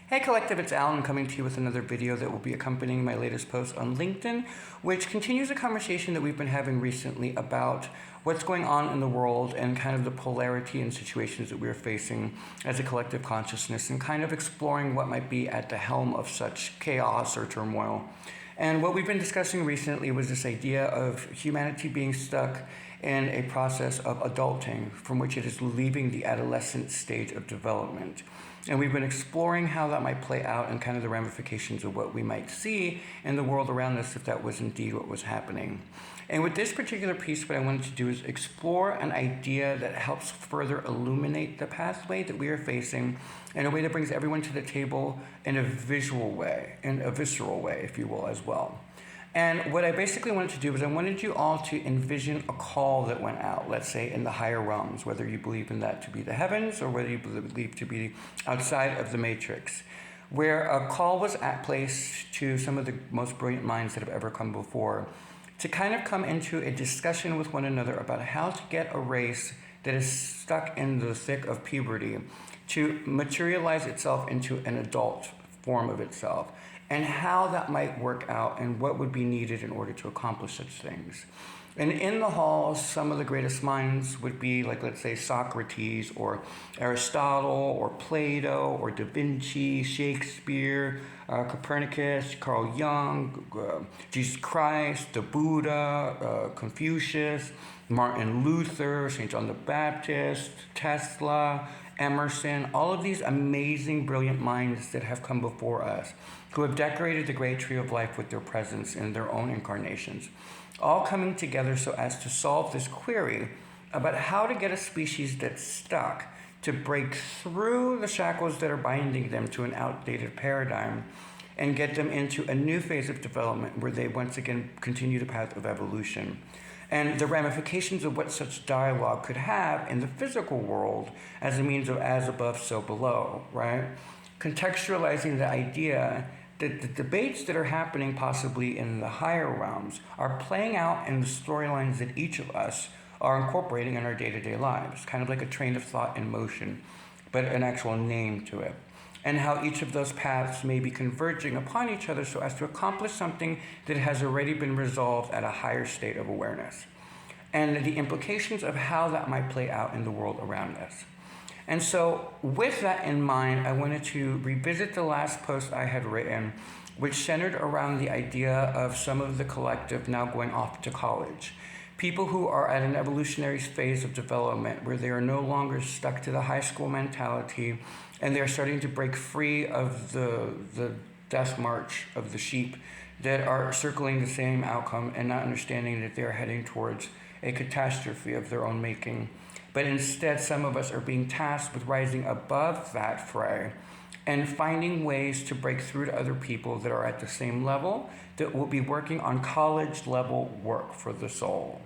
Hey Collective, it's Alan coming to you with another video that will be accompanying my latest post on LinkedIn, which continues a conversation that we've been having recently about what's going on in the world and kind of the polarity and situations that we're facing as a collective consciousness and kind of exploring what might be at the helm of such chaos or turmoil. And what we've been discussing recently was this idea of humanity being stuck in a process of adulting from which it is leaving the adolescent stage of development. And we've been exploring how that might play out and kind of the ramifications of what we might see in the world around us if that was indeed what was happening. And with this particular piece, what I wanted to do is explore an idea that helps further illuminate the pathway that we are facing in a way that brings everyone to the table in a visual way, in a visceral way, if you will, as well. And what I basically wanted to do was I wanted you all to envision a call that went out, let's say in the higher realms, whether you believe in that to be the heavens or whether you believe to be outside of the matrix, where a call was placed to some of the most brilliant minds that have ever come before to kind of come into a discussion with one another about how to get a race that is stuck in the thick of puberty to materialize itself into an adult form of itself, and how that might work out and what would be needed in order to accomplish such things. And in the halls, some of the greatest minds would be like, let's say, Socrates or Aristotle or Plato or Da Vinci, Shakespeare, Copernicus, Carl Jung, Jesus Christ, the Buddha, Confucius, Martin Luther, St. John the Baptist, Tesla, Emerson, all of these amazing, brilliant minds that have come before us, who have decorated the great tree of life with their presence in their own incarnations, all coming together so as to solve this query about how to get a species that's stuck to break through the shackles that are binding them to an outdated paradigm and get them into a new phase of development where they once again continue the path of evolution. And the ramifications of what such dialogue could have in the physical world as a means of as above, so below, right? Contextualizing the idea that the debates that are happening possibly in the higher realms are playing out in the storylines that each of us are incorporating in our day-to-day lives, kind of like a train of thought in motion, but an actual name to it. And how each of those paths may be converging upon each other so as to accomplish something that has already been resolved at a higher state of awareness. And the implications of how that might play out in the world around us. And so with that in mind, I wanted to revisit the last post I had written, which centered around the idea of some of the collective now going off to college. People who are at an evolutionary phase of development where they are no longer stuck to the high school mentality and they're starting to break free of the death march of the sheep that are circling the same outcome and not understanding that they're heading towards a catastrophe of their own making. But instead, some of us are being tasked with rising above that fray and finding ways to break through to other people that are at the same level that will be working on college level work for the soul.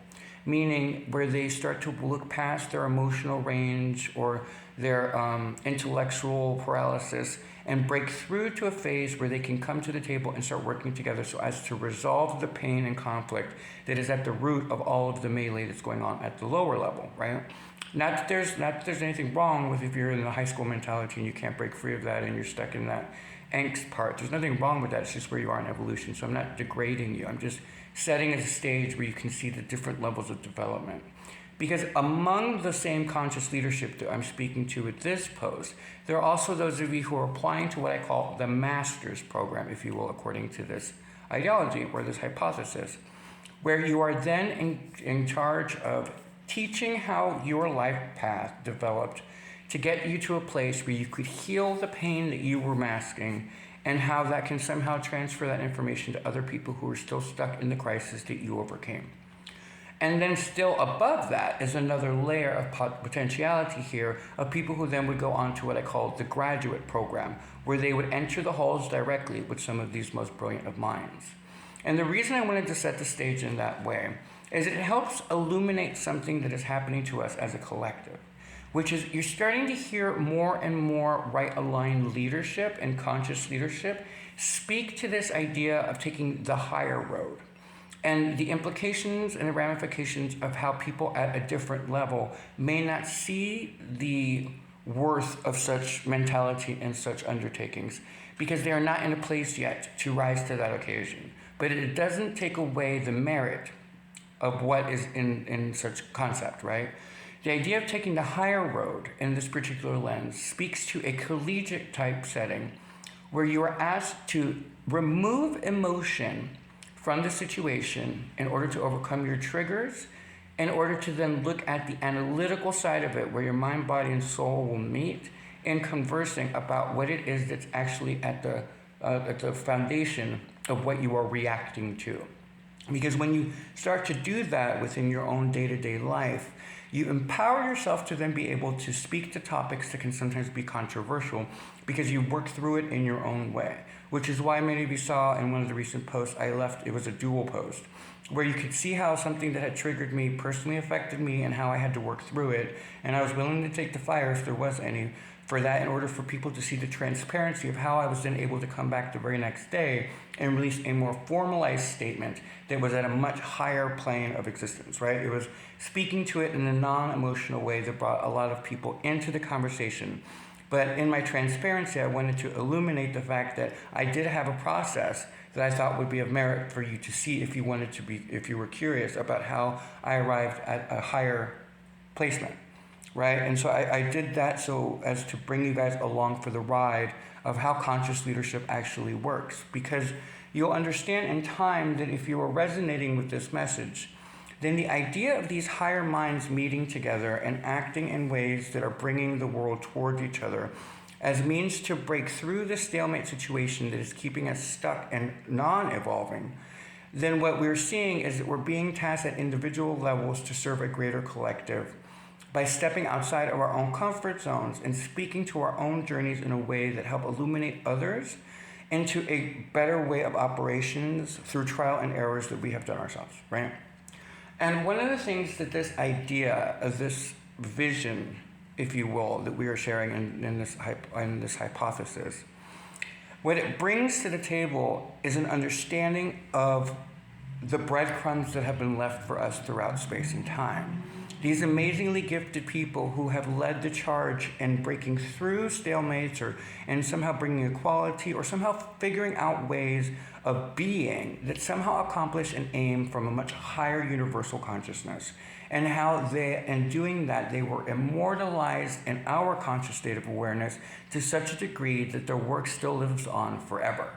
Meaning where they start to look past their emotional range or their intellectual paralysis and break through to a phase where they can come to the table and start working together so as to resolve the pain and conflict that is at the root of all of the melee that's going on at the lower level, right? Not that there's anything wrong with if you're in the high school mentality and you can't break free of that and you're stuck in that angst part. There's nothing wrong with that. It's just where you are in evolution. So I'm not degrading you. I'm just setting a stage where you can see the different levels of development. Because among the same conscious leadership that I'm speaking to with this post, there are also those of you who are applying to what I call the master's program, if you will, according to this ideology or this hypothesis, where you are then in charge of teaching how your life path developed to get you to a place where you could heal the pain that you were masking and how that can somehow transfer that information to other people who are still stuck in the crisis that you overcame. And then still above that is another layer of potentiality here of people who then would go on to what I call the graduate program, where they would enter the halls directly with some of these most brilliant of minds. And the reason I wanted to set the stage in that way is it helps illuminate something that is happening to us as a collective, which is you're starting to hear more and more right-aligned leadership and conscious leadership speak to this idea of taking the higher road and the implications and the ramifications of how people at a different level may not see the worth of such mentality and such undertakings, because they are not in a place yet to rise to that occasion. But it doesn't take away the merit of what is in such concept, right? The idea of taking the higher road in this particular lens speaks to a collegiate type setting where you are asked to remove emotion from the situation in order to overcome your triggers, in order to then look at the analytical side of it, where your mind, body, and soul will meet in conversing about what it is that's actually at the foundation of what you are reacting to. Because when you start to do that within your own day-to-day life, you empower yourself to then be able to speak to topics that can sometimes be controversial because you work through it in your own way, which is why many of you saw in one of the recent posts I left, it was a dual post, where you could see how something that had triggered me personally affected me and how I had to work through it. And I was willing to take the fire, if there was any, for that, in order for people to see the transparency of how I was then able to come back the very next day and release a more formalized statement that was at a much higher plane of existence, right? It was speaking to it in a non-emotional way that brought a lot of people into the conversation. But in my transparency, I wanted to illuminate the fact that I did have a process that I thought would be of merit for you to see if you wanted to be, if you were curious about how I arrived at a higher placement, right? And so I did that so as to bring you guys along for the ride of how conscious leadership actually works, because you'll understand in time that if you are resonating with this message, then the idea of these higher minds meeting together and acting in ways that are bringing the world towards each other as means to break through the stalemate situation that is keeping us stuck and non-evolving, then what we're seeing is that we're being tasked at individual levels to serve a greater collective by stepping outside of our own comfort zones and speaking to our own journeys in a way that help illuminate others into a better way of operations through trial and errors that we have done ourselves, right? And one of the things that this idea of this vision, if you will, that we are sharing in this hypothesis, what it brings to the table is an understanding of the breadcrumbs that have been left for us throughout space and time. These amazingly gifted people who have led the charge in breaking through stalemates and somehow bringing equality or somehow figuring out ways of being that somehow accomplish an aim from a much higher universal consciousness. And how they, in doing that, they were immortalized in our conscious state of awareness to such a degree that their work still lives on forever.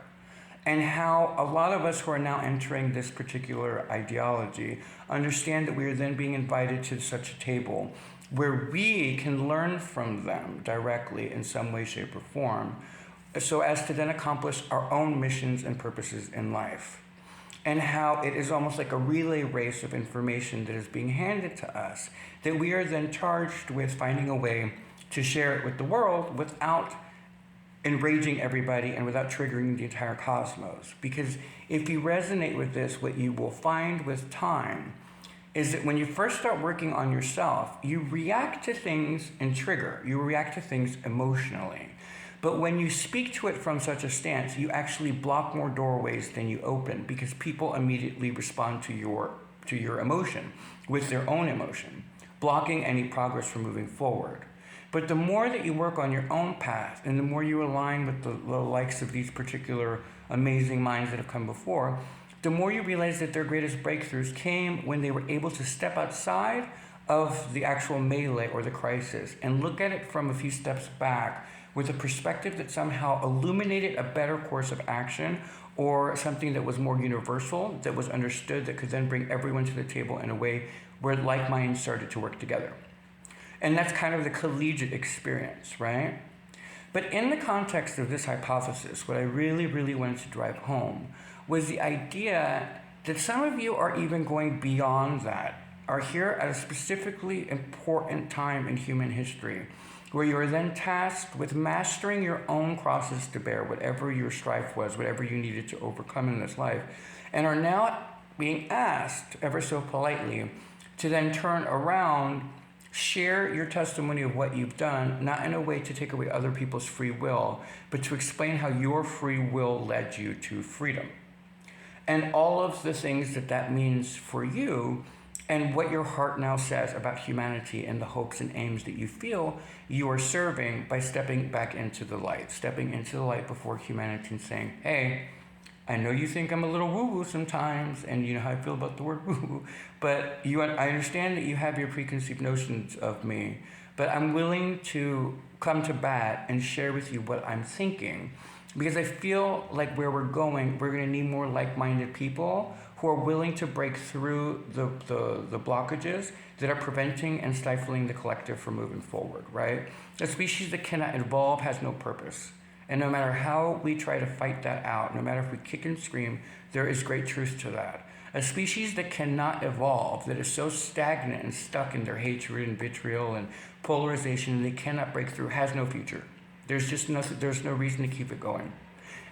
And how a lot of us who are now entering this particular ideology understand that we are then being invited to such a table where we can learn from them directly in some way, shape, or form, so as to then accomplish our own missions and purposes in life. And how it is almost like a relay race of information that is being handed to us, that we are then charged with finding a way to share it with the world without enraging everybody and without triggering the entire cosmos. Because if you resonate with this, what you will find with time is that when you first start working on yourself, you react to things and trigger. You react to things emotionally. But when you speak to it from such a stance, you actually block more doorways than you open, because people immediately respond to your emotion with their own emotion, blocking any progress from moving forward. But the more that you work on your own path, and the more you align with the likes of these particular amazing minds that have come before, the more you realize that their greatest breakthroughs came when they were able to step outside of the actual melee or the crisis and look at it from a few steps back with a perspective that somehow illuminated a better course of action, or something that was more universal, that was understood, that could then bring everyone to the table in a way where like minds started to work together. And that's kind of the collegiate experience, right? But in the context of this hypothesis, what I really, really wanted to drive home was the idea that some of you are even going beyond that, are here at a specifically important time in human history, where you are then tasked with mastering your own crosses to bear, whatever your strife was, whatever you needed to overcome in this life, and are now being asked, ever so politely, to then turn around, share your testimony of what you've done, not in a way to take away other people's free will, but to explain how your free will led you to freedom. And all of the things that that means for you, and what your heart now says about humanity and the hopes and aims that you feel you are serving by stepping back into the light, stepping into the light before humanity and saying, hey, I know you think I'm a little woo-woo sometimes, and you know how I feel about the word woo-woo, but I understand that you have your preconceived notions of me, but I'm willing to come to bat and share with you what I'm thinking, because I feel like where we're going to need more like-minded people who are willing to break through the blockages that are preventing and stifling the collective from moving forward, right? A species that cannot evolve has no purpose. And no matter how we try to fight that out, no matter if we kick and scream, there is great truth to that. A species that cannot evolve, that is so stagnant and stuck in their hatred and vitriol and polarization, and they cannot break through, has no future. There's no reason to keep it going.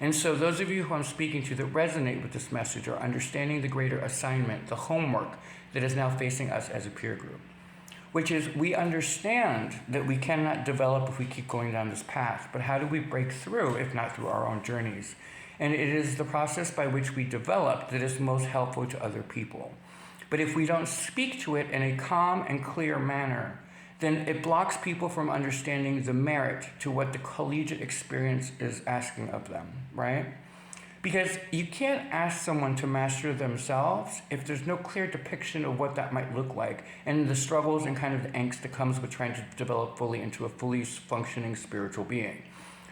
And so those of you who I'm speaking to that resonate with this message are understanding the greater assignment, the homework that is now facing us as a peer group, which is we understand that we cannot develop if we keep going down this path, but how do we break through if not through our own journeys? And it is the process by which we develop that is most helpful to other people. But if we don't speak to it in a calm and clear manner, then it blocks people from understanding the merit to what the collegiate experience is asking of them, right? Because you can't ask someone to master themselves if there's no clear depiction of what that might look like and the struggles and kind of the angst that comes with trying to develop fully into a fully functioning spiritual being,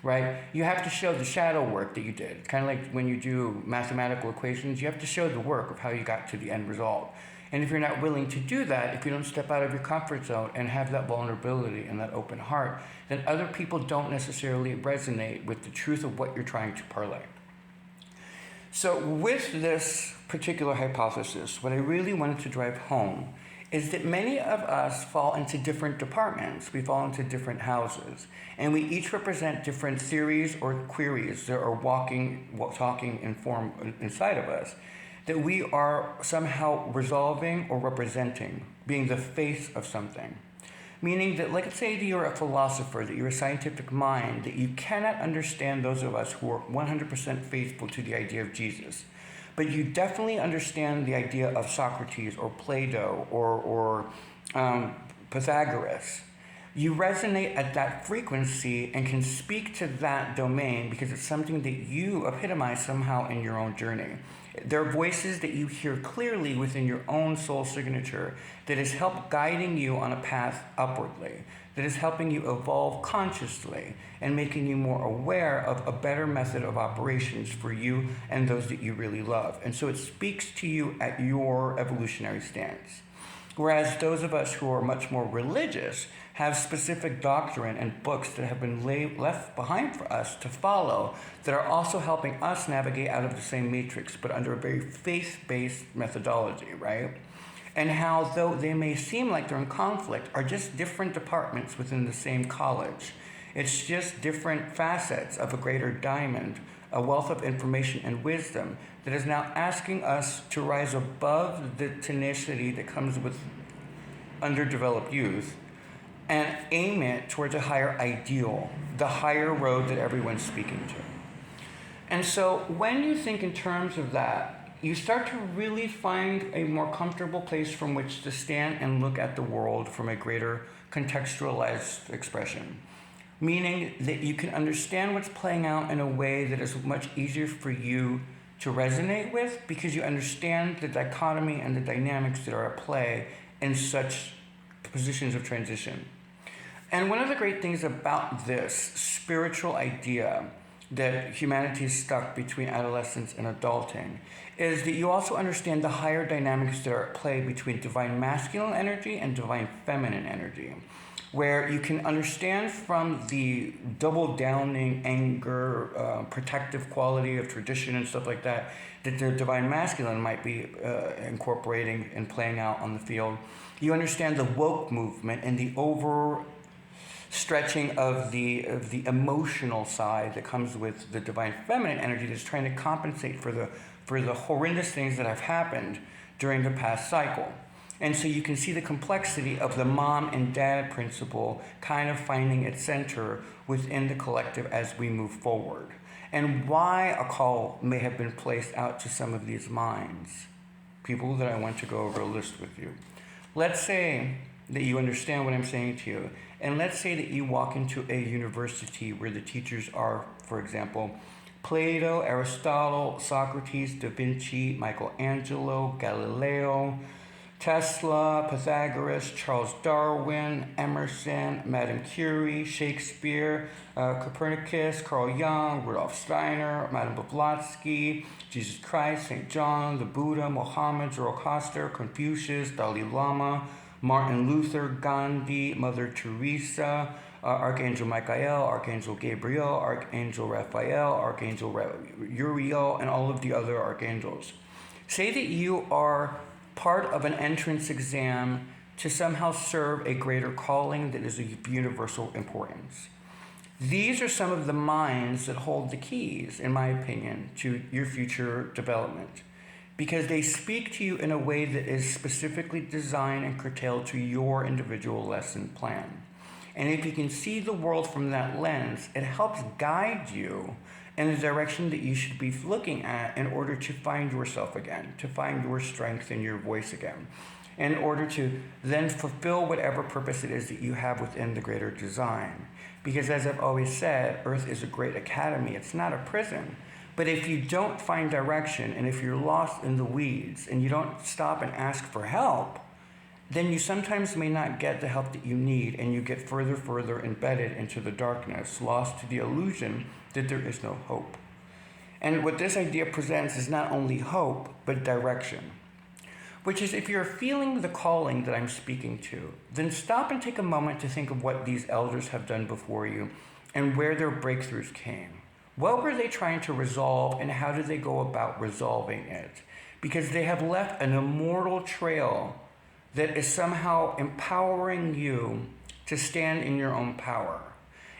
right? You have to show the shadow work that you did. It's kind of like when you do mathematical equations, you have to show the work of how you got to the end result. And if you're not willing to do that, if you don't step out of your comfort zone and have that vulnerability and that open heart, then other people don't necessarily resonate with the truth of what you're trying to parlay. So with this particular hypothesis, what I really wanted to drive home is that many of us fall into different departments. We fall into different houses, and we each represent different theories or queries that are talking in form inside of us, that we are somehow resolving or representing, being the face of something. Meaning that, like, let's say that you're a philosopher, that you're a scientific mind, that you cannot understand those of us who are 100% faithful to the idea of Jesus. But you definitely understand the idea of Socrates or Plato or Pythagoras. You resonate at that frequency and can speak to that domain because it's something that you epitomize somehow in your own journey. There are voices that you hear clearly within your own soul signature that is help guiding you on a path upwardly, that is helping you evolve consciously and making you more aware of a better method of operations for you and those that you really love. And so it speaks to you at your evolutionary stance. Whereas those of us who are much more religious have specific doctrine and books that have been left behind for us to follow that are also helping us navigate out of the same matrix, but under a very faith-based methodology, right? And how, though they may seem like they're in conflict, are just different departments within the same college. It's just different facets of a greater diamond, a wealth of information and wisdom that is now asking us to rise above the tenacity that comes with underdeveloped youth and aim it towards a higher ideal, the higher road that everyone's speaking to. And so when you think in terms of that, you start to really find a more comfortable place from which to stand and look at the world from a greater contextualized expression. Meaning that you can understand what's playing out in a way that is much easier for you to resonate with because you understand the dichotomy and the dynamics that are at play in such positions of transition. And one of the great things about this spiritual idea that humanity is stuck between adolescence and adulting is that you also understand the higher dynamics that are at play between divine masculine energy and divine feminine energy, where you can understand from the double downing anger, protective quality of tradition and stuff like that, that the divine masculine might be incorporating and playing out on the field. You understand the woke movement and the overstretching of the emotional side that comes with the divine feminine energy that's trying to compensate for the horrendous things that have happened during the past cycle. And so you can see the complexity of the mom and dad principle kind of finding its center within the collective as we move forward. And why a call may have been placed out to some of these minds. People that I want to go over a list with you. let's say that you understand what I'm saying to you, and let's say that you walk into a university where the teachers are, for example, Plato, Aristotle, Socrates, Da Vinci, Michelangelo, Galileo, Tesla, Pythagoras, Charles Darwin, Emerson, Madame Curie, Shakespeare, Copernicus, Carl Jung, Rudolf Steiner, Madame Blavatsky, Jesus Christ, St. John, the Buddha, Mohammed, Zoroaster, Confucius, Dalai Lama, Martin Luther, Gandhi, Mother Teresa, Archangel Michael, Archangel Gabriel, Archangel Raphael, Archangel Uriel, and all of the other archangels. Say that you are part of an entrance exam to somehow serve a greater calling that is of universal importance. These are some of the minds that hold the keys, in my opinion, to your future development, because they speak to you in a way that is specifically designed and curtailed to your individual lesson plan. And if you can see the world from that lens, it helps guide you in the direction that you should be looking at in order to find yourself again, to find your strength and your voice again, in order to then fulfill whatever purpose it is that you have within the greater design. Because as I've always said, Earth is a great academy. It's not a prison. But if you don't find direction, and if you're lost in the weeds, and you don't stop and ask for help, then you sometimes may not get the help that you need, and you get further embedded into the darkness, lost to the illusion that there is no hope. And what this idea presents is not only hope, but direction. Which is, if you're feeling the calling that I'm speaking to, then stop and take a moment to think of what these elders have done before you and where their breakthroughs came. What were they trying to resolve, and how did they go about resolving it? Because they have left an immortal trail that is somehow empowering you to stand in your own power.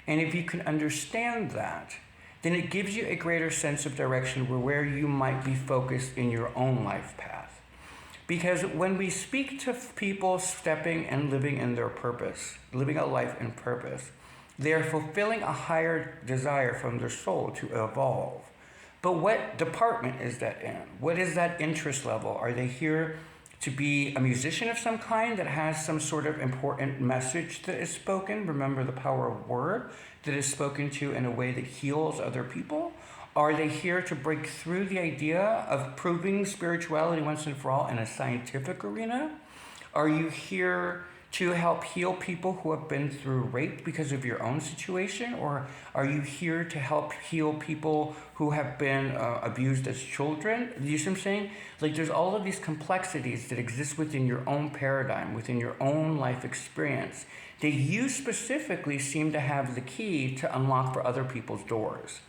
And if you can understand that, then it gives you a greater sense of direction where you might be focused in your own life path. Because when we speak to people stepping and living in their purpose, living a life in purpose, they are fulfilling a higher desire from their soul to evolve. But what department is that in? What is that interest level? Are they here to be a musician of some kind that has some sort of important message that is spoken? Remember the power of word that is spoken to in a way that heals other people? Are they here to break through the idea of proving spirituality once and for all in a scientific arena? Are you here to help heal people who have been through rape because of your own situation? Or are you here to help heal people who have been abused as children? You see what I'm saying? Like, there's all of these complexities that exist within your own paradigm, within your own life experience, that you specifically seem to have the key to unlock for other people's doors.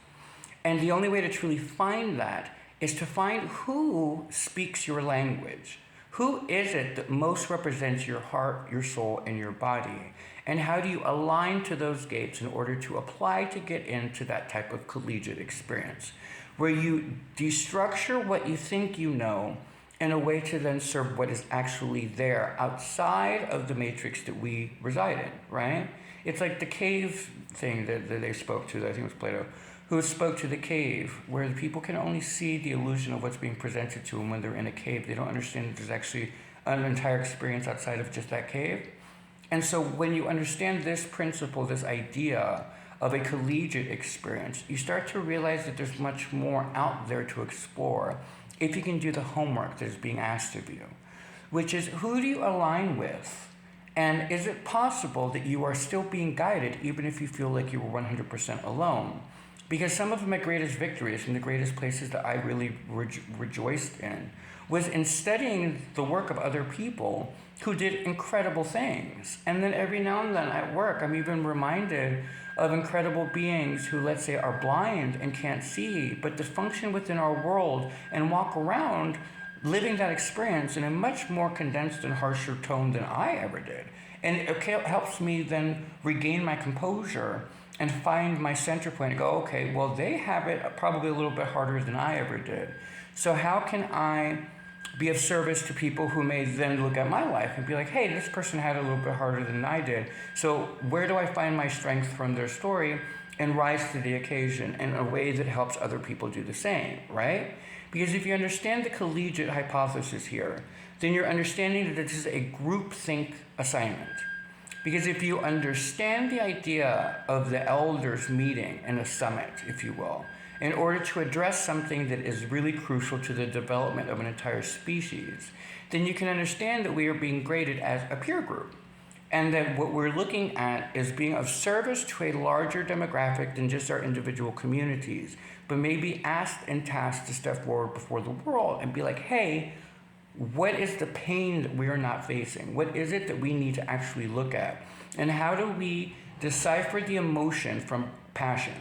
And the only way to truly find that is to find who speaks your language. Who is it that most represents your heart, your soul, and your body? And how do you align to those gates in order to apply to get into that type of collegiate experience, where you destructure what you think you know in a way to then serve what is actually there outside of the matrix that we reside in, right? It's like the cave thing that they spoke to, I think it was Plato, who spoke to the cave, where the people can only see the illusion of what's being presented to them when they're in a cave. They don't understand that there's actually an entire experience outside of just that cave. And so when you understand this principle, this idea of a collegiate experience, you start to realize that there's much more out there to explore if you can do the homework that is being asked of you, which is, who do you align with? And is it possible that you are still being guided even if you feel like you were 100% alone? Because some of my greatest victories and the greatest places that I really rejoiced in was in studying the work of other people who did incredible things. And then every now and then at work, I'm even reminded of incredible beings who, let's say, are blind and can't see, but to function within our world and walk around living that experience in a much more condensed and harsher tone than I ever did. And it helps me then regain my composure and find my center point and go, okay, well, they have it probably a little bit harder than I ever did. So how can I be of service to people who may then look at my life and be like, hey, this person had it a little bit harder than I did. So where do I find my strength from their story? and rise to the occasion in a way that helps other people do the same, right? Because if you understand the collegiate hypothesis here, then you're understanding that this is a groupthink assignment. Because if you understand the idea of the elders meeting in a summit, if you will, in order to address something that is really crucial to the development of an entire species, then you can understand that we are being graded as a peer group. And that what we're looking at is being of service to a larger demographic than just our individual communities, but maybe asked and tasked to step forward before the world and be like, hey, what is the pain that we are not facing? What is it that we need to actually look at? And how do we decipher the emotion from passion?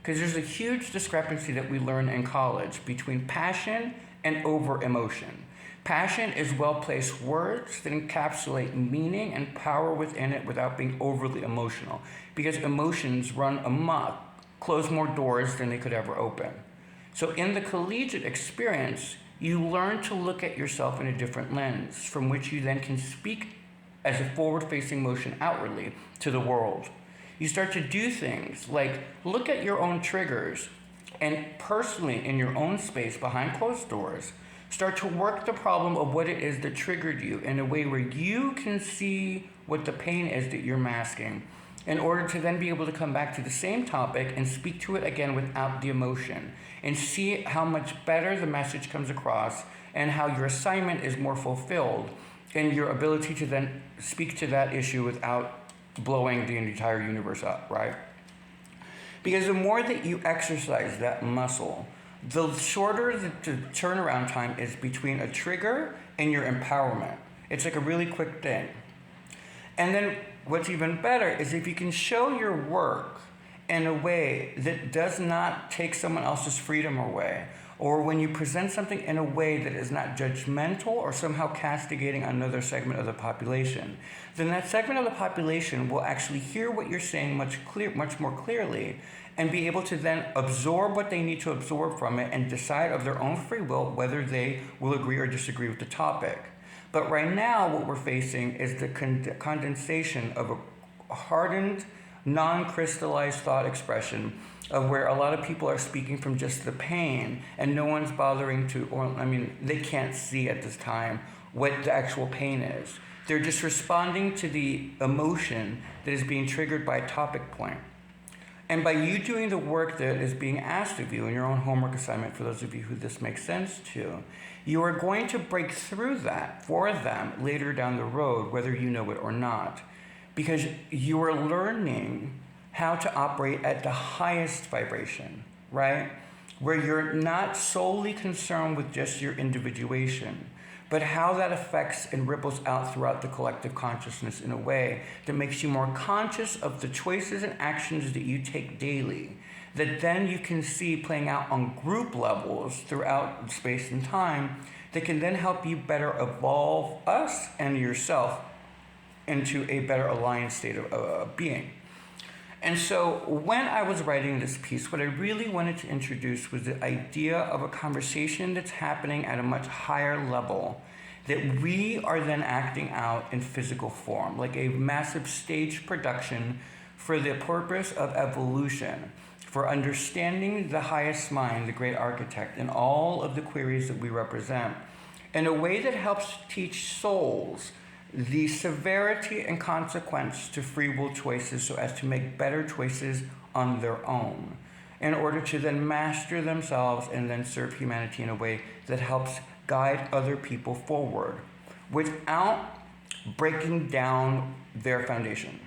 Because there's a huge discrepancy that we learn in college between passion and over-emotion. Passion is well-placed words that encapsulate meaning and power within it without being overly emotional, because emotions run amok, close more doors than they could ever open. So in the collegiate experience, you learn to look at yourself in a different lens, from which you then can speak as a forward-facing motion outwardly to the world. You start to do things like look at your own triggers and personally in your own space behind closed doors, start to work the problem of what it is that triggered you in a way where you can see what the pain is that you're masking, in order to then be able to come back to the same topic and speak to it again without the emotion, and see how much better the message comes across and how your assignment is more fulfilled and your ability to then speak to that issue without blowing the entire universe up, right? Because the more that you exercise that muscle, the shorter the turnaround time is between a trigger and your empowerment. It's like a really quick thing. And then what's even better is if you can show your work in a way that does not take someone else's freedom away, or when you present something in a way that is not judgmental or somehow castigating another segment of the population, then that segment of the population will actually hear what you're saying much more clearly, and be able to then absorb what they need to absorb from it and decide of their own free will whether they will agree or disagree with the topic. But right now, what we're facing is the condensation of a hardened, non-crystallized thought expression of where a lot of people are speaking from just the pain, and no one's bothering to, or they can't see at this time what the actual pain is. They're just responding to the emotion that is being triggered by a topic point. And by you doing the work that is being asked of you in your own homework assignment, for those of you who this makes sense to, you are going to break through that for them later down the road, whether you know it or not. Because you are learning how to operate at the highest vibration, right? Where you're not solely concerned with just your individuation, but how that affects and ripples out throughout the collective consciousness in a way that makes you more conscious of the choices and actions that you take daily, that then you can see playing out on group levels throughout space and time, that can then help you better evolve us and yourself into a better aligned state of being. And so when I was writing this piece, what I really wanted to introduce was the idea of a conversation that's happening at a much higher level, that we are then acting out in physical form, like a massive stage production for the purpose of evolution, for understanding the highest mind, the great architect, and all of the queries that we represent, in a way that helps teach souls the severity and consequence to free will choices, so as to make better choices on their own, in order to then master themselves and then serve humanity in a way that helps guide other people forward without breaking down their foundation.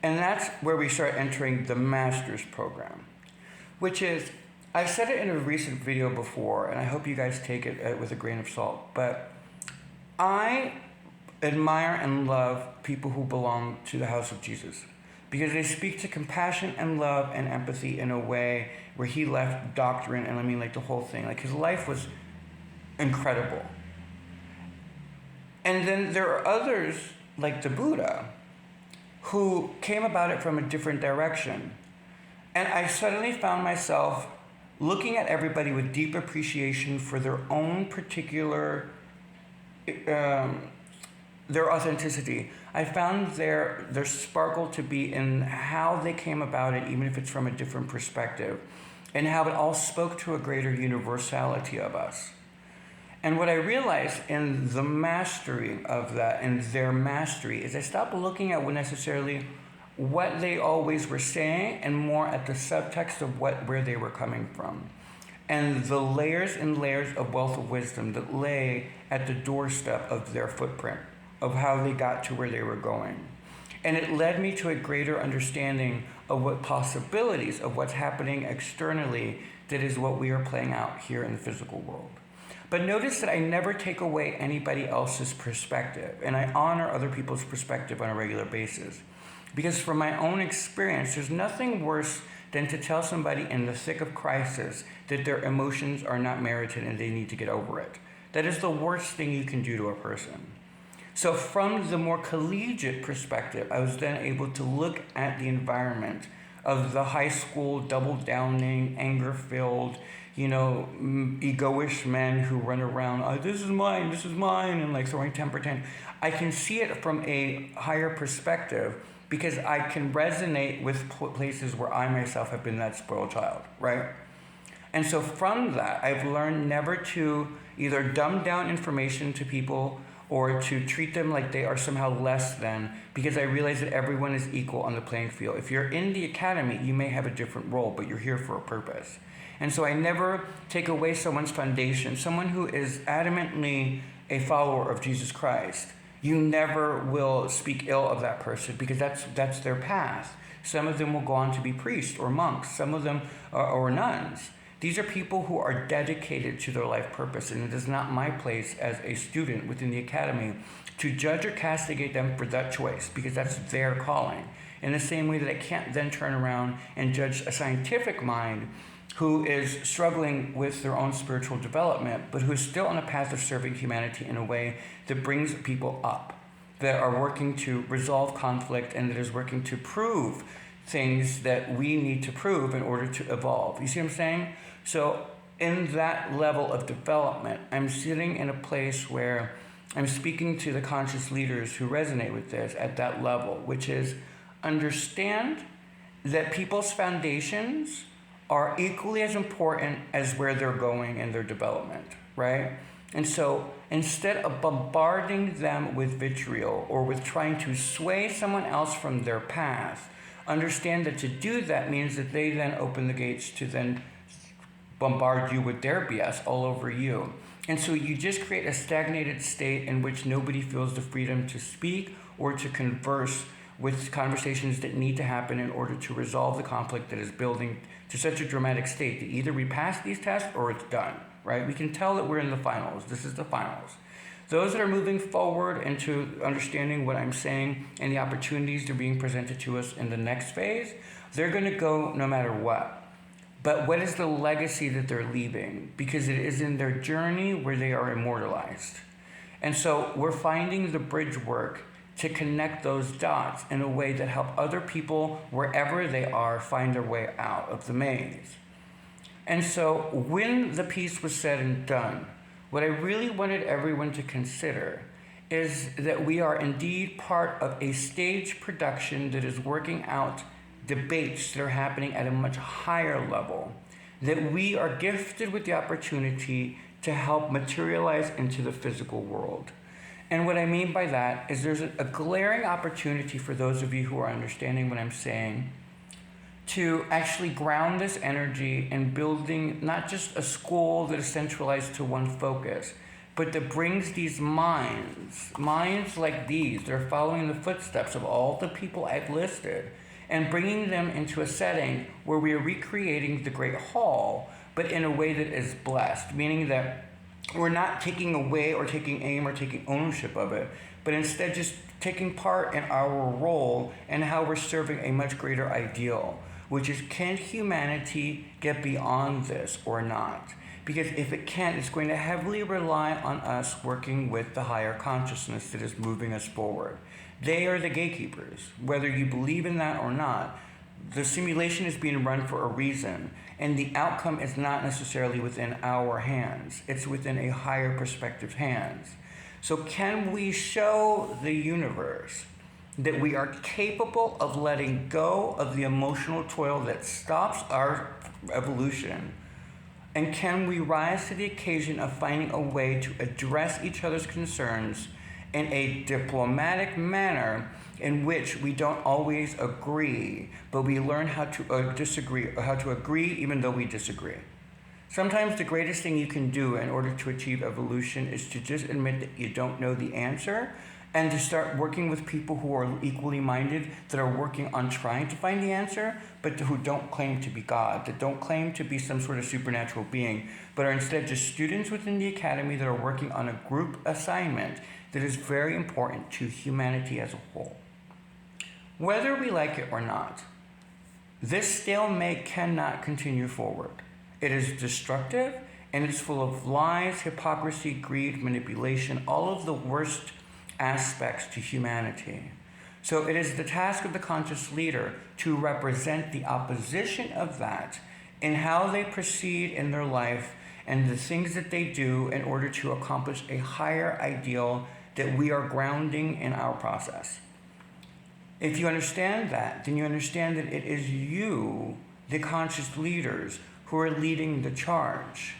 And that's where we start entering the master's program, which is, I said it in a recent video before, and I hope you guys take it with a grain of salt, but I admire and love people who belong to the house of Jesus, because they speak to compassion and love and empathy in a way where he left doctrine, and like the whole thing. Like, his life was incredible. And then there are others, like the Buddha, who came about it from a different direction. And I suddenly found myself looking at everybody with deep appreciation for their own particular their authenticity. I found their sparkle to be in how they came about it, even if it's from a different perspective, and how it all spoke to a greater universality of us. And what I realized in the mastery of that and their mastery is I stopped looking at necessarily what they always were saying and more at the subtext of where they were coming from. And the layers and layers of wealth of wisdom that lay at the doorstep of their footprint, of how they got to where they were going. And it led me to a greater understanding of what possibilities of what's happening externally that is what we are playing out here in the physical world. But notice that I never take away anybody else's perspective, and I honor other people's perspective on a regular basis. Because from my own experience, there's nothing worse than to tell somebody in the thick of crisis that their emotions are not merited and they need to get over it. That is the worst thing you can do to a person. So from the more collegiate perspective, I was then able to look at the environment of the high school double-downing, anger-filled, egoish men who run around, oh, this is mine, and like throwing temper tantrums. I can see it from a higher perspective because I can resonate with places where I myself have been that spoiled child, right? And so from that, I've learned never to either dumb down information to people or to treat them like they are somehow less than, because I realize that everyone is equal on the playing field. If you're in the academy, you may have a different role, but you're here for a purpose. And so I never take away someone's foundation. Someone who is adamantly a follower of Jesus Christ, you never will speak ill of that person because that's their path. Some of them will go on to be priests or monks. Some of them or nuns. These are people who are dedicated to their life purpose, and it is not my place as a student within the academy to judge or castigate them for that choice because that's their calling. In the same way that I can't then turn around and judge a scientific mind who is struggling with their own spiritual development, but who is still on a path of serving humanity in a way that brings people up, that are working to resolve conflict and that is working to prove things that we need to prove in order to evolve. You see what I'm saying? So in that level of development, I'm sitting in a place where I'm speaking to the conscious leaders who resonate with this at that level, which is understand that people's foundations are equally as important as where they're going in their development, right? And so instead of bombarding them with vitriol or with trying to sway someone else from their path, understand that to do that means that they then open the gates to then bombard you with their BS all over you. And so you just create a stagnated state in which nobody feels the freedom to speak or to converse with conversations that need to happen in order to resolve the conflict that is building to such a dramatic state that either we pass these tests or it's done, right? We can tell that we're in the finals. This is the finals. Those that are moving forward into understanding what I'm saying and the opportunities that are being presented to us in the next phase, they're going to go no matter what. But what is the legacy that they're leaving? Because it is in their journey where they are immortalized. And so we're finding the bridge work to connect those dots in a way that help other people, wherever they are, find their way out of the maze. And so when the piece was said and done, what I really wanted everyone to consider is that we are indeed part of a stage production that is working out debates that are happening at a much higher level, that we are gifted with the opportunity to help materialize into the physical world. And what I mean by that is there's a glaring opportunity for those of you who are understanding what I'm saying to actually ground this energy in building not just a school that is centralized to one focus, but that brings these minds like these, they're following the footsteps of all the people I've listed, and bringing them into a setting where we are recreating the Great Hall, but in a way that is blessed, meaning that we're not taking away or taking aim or taking ownership of it, but instead just taking part in our role and how we're serving a much greater ideal, which is, can humanity get beyond this or not? Because if it can't, it's going to heavily rely on us working with the higher consciousness that is moving us forward. They are the gatekeepers. Whether you believe in that or not, the simulation is being run for a reason, and the outcome is not necessarily within our hands. It's within a higher perspective's hands. So can we show the universe that we are capable of letting go of the emotional toil that stops our evolution? And can we rise to the occasion of finding a way to address each other's concerns in a diplomatic manner in which we don't always agree, but we learn how to disagree, or how to agree even though we disagree? Sometimes the greatest thing you can do in order to achieve evolution is to just admit that you don't know the answer, and to start working with people who are equally minded, that are working on trying to find the answer, but who don't claim to be God, that don't claim to be some sort of supernatural being, but are instead just students within the academy that are working on a group assignment that is very important to humanity as a whole. Whether we like it or not, this stalemate cannot continue forward. It is destructive, and it's full of lies, hypocrisy, greed, manipulation, all of the worst aspects to humanity. So it is the task of the conscious leader to represent the opposition of that in how they proceed in their life and the things that they do in order to accomplish a higher ideal that we are grounding in our process. If you understand that, then you understand that it is you, the conscious leaders, who are leading the charge.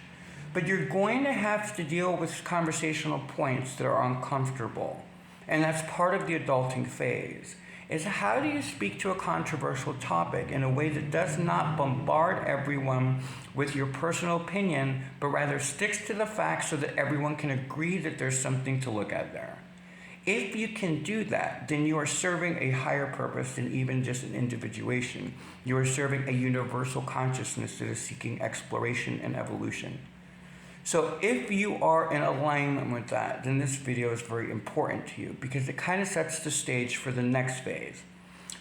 But you're going to have to deal with conversational points that are uncomfortable. And that's part of the adulting phase, is how do you speak to a controversial topic in a way that does not bombard everyone with your personal opinion, but rather sticks to the facts so that everyone can agree that there's something to look at there. If you can do that, then you are serving a higher purpose than even just an individuation. You are serving a universal consciousness that is seeking exploration and evolution. So if you are in alignment with that, then this video is very important to you, because it kind of sets the stage for the next phase,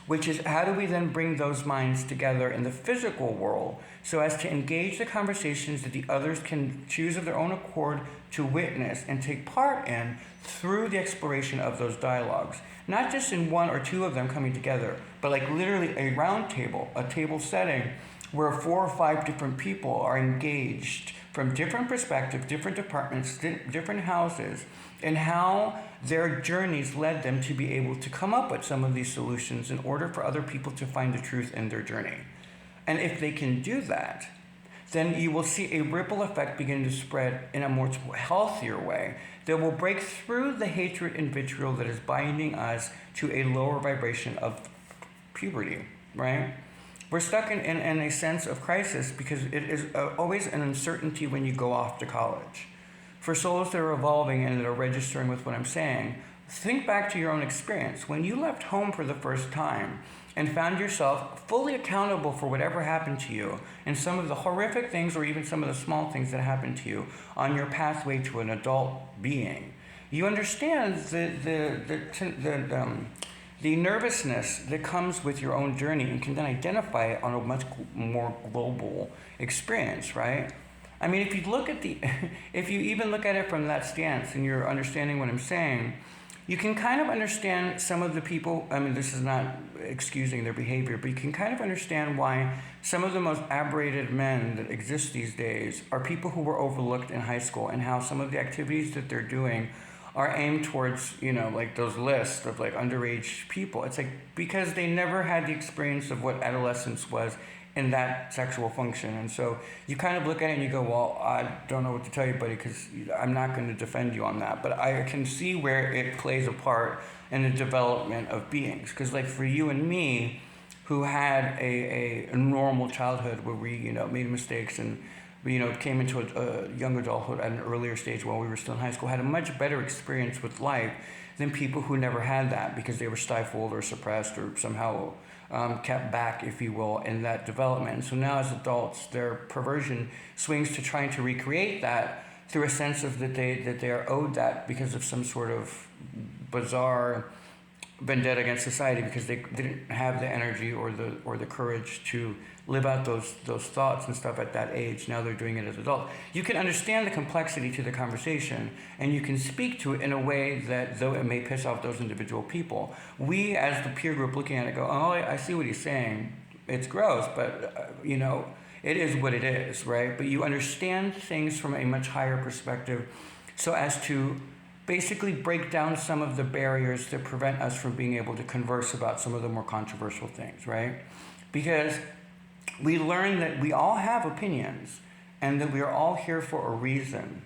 which is how do we then bring those minds together in the physical world so as to engage the conversations that the others can choose of their own accord to witness and take part in through the exploration of those dialogues. Not just in one or two of them coming together, but like literally a round table, a table setting where 4 or 5 different people are engaged from different perspectives, different departments, different houses, and how their journeys led them to be able to come up with some of these solutions in order for other people to find the truth in their journey. And if they can do that, then you will see a ripple effect begin to spread in a more healthier way that will break through the hatred and vitriol that is binding us to a lower vibration of puberty, right? We're stuck in a sense of crisis because it is always an uncertainty when you go off to college. For souls that are evolving and that are registering with what I'm saying, think back to your own experience. When you left home for the first time and found yourself fully accountable for whatever happened to you and some of the horrific things or even some of the small things that happened to you on your pathway to an adult being, you understand the nervousness that comes with your own journey and can then identify it on a much more global experience, right? I mean, if you even look at it from that stance and you're understanding what I'm saying, you can kind of understand some of the people, I mean, this is not excusing their behavior, but you can kind of understand why some of the most aberrated men that exist these days are people who were overlooked in high school, and how some of the activities that they're doing are aimed towards, like those lists of like underage people. It's like because they never had the experience of what adolescence was in that sexual function. And so you kind of look at it and you go, well, I don't know what to tell you, buddy, because I'm not going to defend you on that. But I can see where it plays a part in the development of beings. Because like for you and me, who had a normal childhood where we, made mistakes and we, came into a young adulthood at an earlier stage while we were still in high school, had a much better experience with life than people who never had that because they were stifled or suppressed or somehow kept back, if you will, in that development. And so now as adults, their perversion swings to trying to recreate that through a sense of that they are owed that because of some sort of bizarre vendetta against society, because they didn't have the energy or the courage to live out those thoughts and stuff at that age. Now they're doing it as adults. You can understand the complexity to the conversation, and you can speak to it in a way that, though it may piss off those individual people, we as the peer group looking at it go, oh, I see what he's saying. It's gross, but it is what it is, right? But you understand things from a much higher perspective so as to basically break down some of the barriers that prevent us from being able to converse about some of the more controversial things, right? Because we learn that we all have opinions and that we are all here for a reason.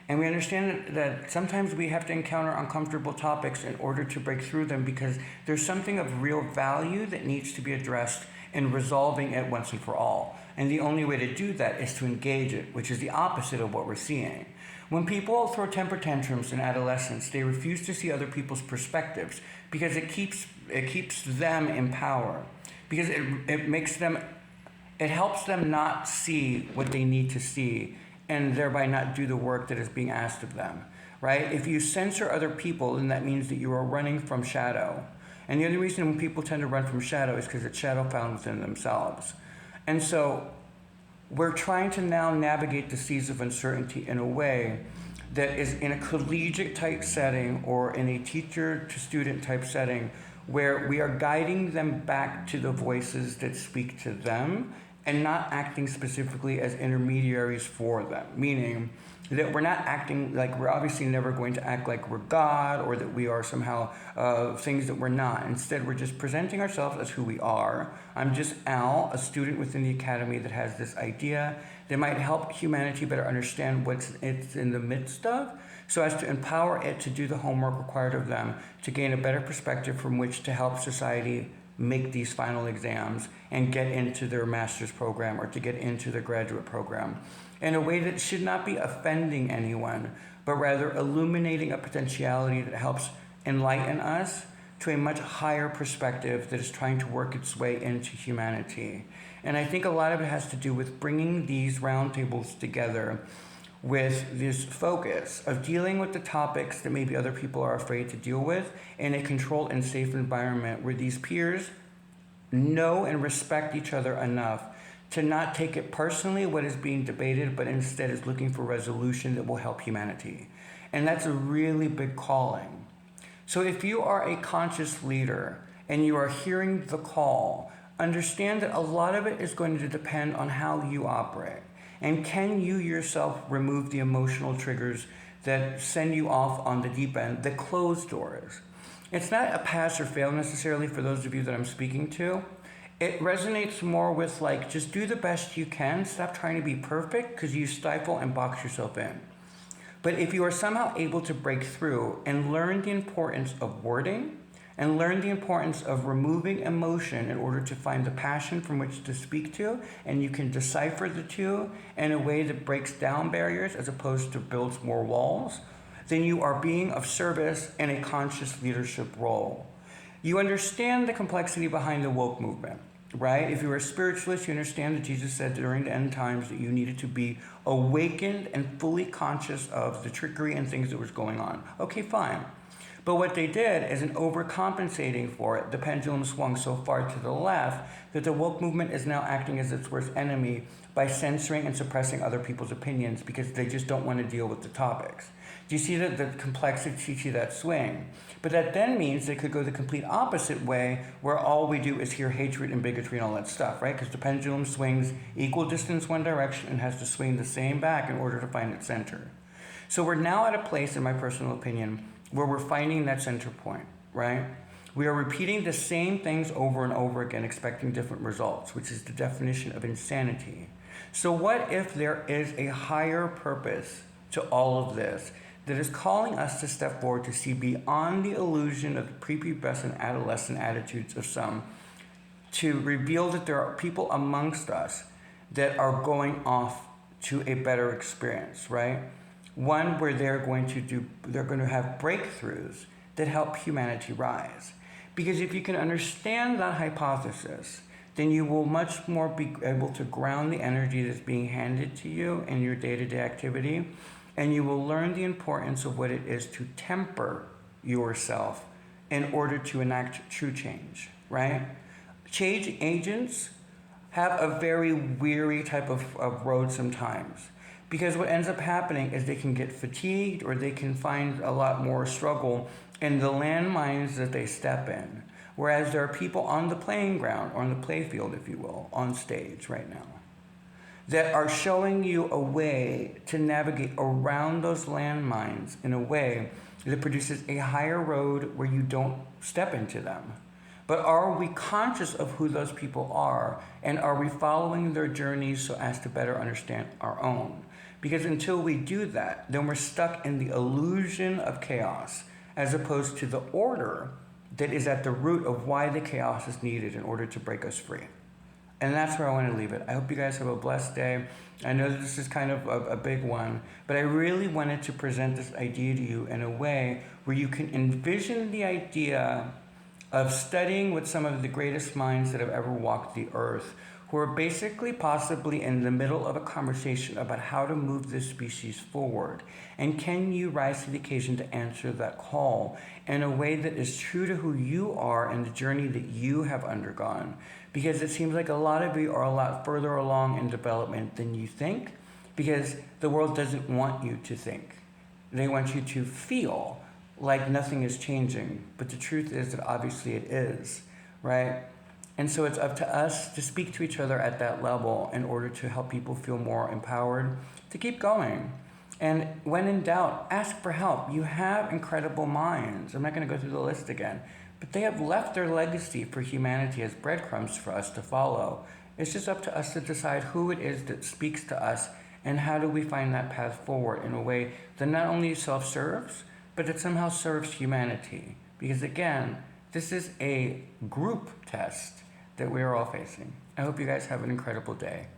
And we understand that sometimes we have to encounter uncomfortable topics in order to break through them, because there's something of real value that needs to be addressed in resolving it once and for all. And the only way to do that is to engage it, which is the opposite of what we're seeing. When people throw temper tantrums in adolescence, they refuse to see other people's perspectives because it keeps them in power. Because it helps them not see what they need to see, and thereby not do the work that is being asked of them, right? If you censor other people, then that means that you are running from shadow. And the only reason when people tend to run from shadow is because it's shadow found within themselves. And so we're trying to now navigate the seas of uncertainty in a way that is in a collegiate type setting or in a teacher to student type setting, where we are guiding them back to the voices that speak to them and not acting specifically as intermediaries for them. Meaning that we're not acting like, we're obviously never going to act like we're God or that we are somehow things that we're not. Instead, we're just presenting ourselves as who we are. I'm just Al, a student within the academy that has this idea that might help humanity better understand what it's in the midst of, so as to empower it to do the homework required of them to gain a better perspective from which to help society make these final exams and get into their master's program or to get into their graduate program in a way that should not be offending anyone, but rather illuminating a potentiality that helps enlighten us to a much higher perspective that is trying to work its way into humanity. And I think a lot of it has to do with bringing these roundtables together with this focus of dealing with the topics that maybe other people are afraid to deal with in a controlled and safe environment where these peers know and respect each other enough to not take it personally what is being debated, but instead is looking for resolution that will help humanity. And that's a really big calling. So if you are a conscious leader and you are hearing the call, understand that a lot of it is going to depend on how you operate. And can you yourself remove the emotional triggers that send you off on the deep end, the closed doors? It's not a pass or fail necessarily for those of you that I'm speaking to. It resonates more with like, just do the best you can. Stop trying to be perfect because you stifle and box yourself in. But if you are somehow able to break through and learn the importance of wording, and learn the importance of removing emotion in order to find the passion from which to speak to, and you can decipher the two in a way that breaks down barriers as opposed to builds more walls, then you are being of service in a conscious leadership role. You understand the complexity behind the woke movement, right? If you're a spiritualist, you understand that Jesus said during the end times that you needed to be awakened and fully conscious of the trickery and things that was going on. Okay, fine. But what they did is, in overcompensating for it, the pendulum swung so far to the left that the woke movement is now acting as its worst enemy by censoring and suppressing other people's opinions because they just don't want to deal with the topics. Do you see the complexity to that swing? But that then means they could go the complete opposite way, where all we do is hear hatred and bigotry and all that stuff, right? Because the pendulum swings equal distance one direction and has to swing the same back in order to find its center. So we're now at a place, in my personal opinion, where we're finding that center point, right? We are repeating the same things over and over again, expecting different results, which is the definition of insanity. So what if there is a higher purpose to all of this that is calling us to step forward to see beyond the illusion of the prepubescent adolescent attitudes of some, to reveal that there are people amongst us that are going off to a better experience, right? One where they're going to have breakthroughs that help humanity rise. Because if you can understand that hypothesis, then you will much more be able to ground the energy that's being handed to you in your day-to-day activity, and you will learn the importance of what it is to temper yourself in order to enact true change, right? Change agents have a very weary type of road sometimes. Because what ends up happening is they can get fatigued, or they can find a lot more struggle in the landmines that they step in. Whereas there are people on the playing ground, or on the playfield, if you will, on stage right now, that are showing you a way to navigate around those landmines in a way that produces a higher road where you don't step into them. But are we conscious of who those people are? And are we following their journeys so as to better understand our own? Because until we do that, then we're stuck in the illusion of chaos, as opposed to the order that is at the root of why the chaos is needed in order to break us free. And that's where I want to leave it. I hope you guys have a blessed day. I know that this is kind of a big one, but I really wanted to present this idea to you in a way where you can envision the idea of studying with some of the greatest minds that have ever walked the earth, who are basically possibly in the middle of a conversation about how to move this species forward. And can you rise to the occasion to answer that call in a way that is true to who you are and the journey that you have undergone? Because it seems like a lot of you are a lot further along in development than you think, because the world doesn't want you to think. They want you to feel like nothing is changing, but the truth is that obviously it is, right? And so it's up to us to speak to each other at that level in order to help people feel more empowered to keep going. And when in doubt, ask for help. You have incredible minds. I'm not going to go through the list again, but they have left their legacy for humanity as breadcrumbs for us to follow. It's just up to us to decide who it is that speaks to us and how do we find that path forward in a way that not only self-serves, but it somehow serves humanity. Because again, this is a group test that we are all facing. I hope you guys have an incredible day.